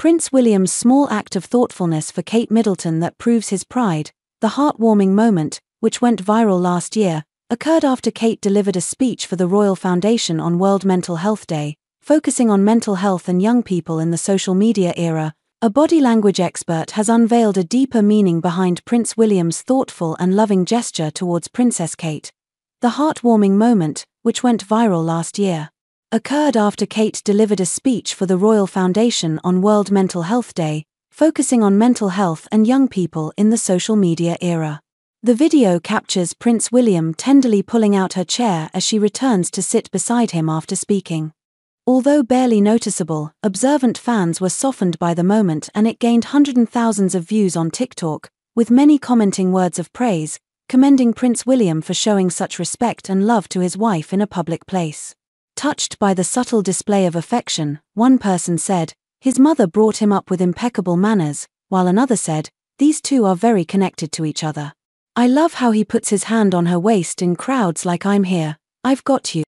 Prince William's small act of thoughtfulness for Kate Middleton that proves his pride. The heartwarming moment, which went viral last year, occurred after Kate delivered a speech for the Royal Foundation on World Mental Health Day, focusing on mental health and young people in the social media era. A body language expert has unveiled a deeper meaning behind Prince William's thoughtful and loving gesture towards Princess Kate. The heartwarming moment, which went viral last year, occurred after Kate delivered a speech for the Royal Foundation on World Mental Health Day, focusing on mental health and young people in the social media era. The video captures Prince William tenderly pulling out her chair as she returns to sit beside him after speaking. Although barely noticeable, observant fans were softened by the moment, and it gained hundreds of thousands of views on TikTok, with many commenting words of praise, commending Prince William for showing such respect and love to his wife in a public place. Touched by the subtle display of affection, one person said, "His mother brought him up with impeccable manners," while another said, "These two are very connected to each other. I love how he puts his hand on her waist in crowds like I'm here, I've got you."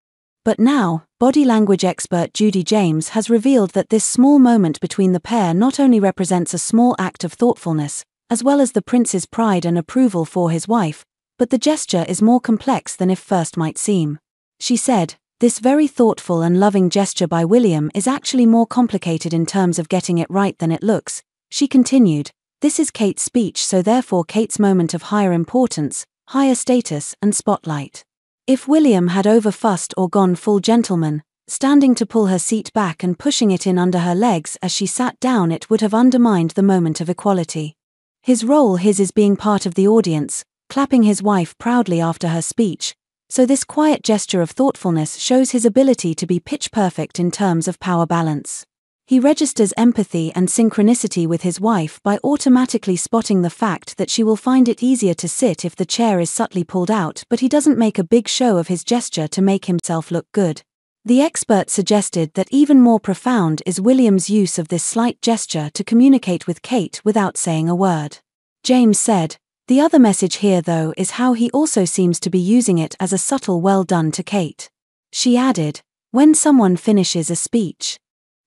But now, body language expert Judy James has revealed that this small moment between the pair not only represents a small act of thoughtfulness, as well as the prince's pride and approval for his wife, but the gesture is more complex than it first might seem. She said, "This very thoughtful and loving gesture by William is actually more complicated in terms of getting it right than it looks." She continued, "This is Kate's speech, so therefore Kate's moment of higher importance, higher status and spotlight. If William had overfussed or gone full gentleman, standing to pull her seat back and pushing it in under her legs as she sat down, it would have undermined the moment of equality. His is being part of the audience, clapping his wife proudly after her speech. So this quiet gesture of thoughtfulness shows his ability to be pitch perfect in terms of power balance. He registers empathy and synchronicity with his wife by automatically spotting the fact that she will find it easier to sit if the chair is subtly pulled out, but he doesn't make a big show of his gesture to make himself look good." The expert suggested that even more profound is William's use of this slight gesture to communicate with Kate without saying a word. James said, "The other message here though is how he also seems to be using it as a subtle well done to Kate." She added, "When someone finishes a speech,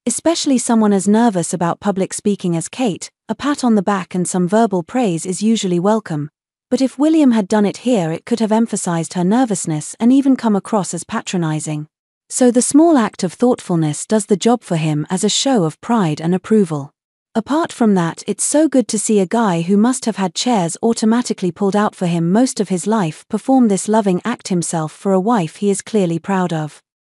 especially someone as nervous about public speaking as Kate, a pat on the back and some verbal praise is usually welcome. But if William had done it here, it could have emphasized her nervousness and even come across as patronizing. So the small act of thoughtfulness does the job for him as a show of pride and approval. Apart from that, it's so good to see a guy who must have had chairs automatically pulled out for him most of his life perform this loving act himself for a wife he is clearly proud of."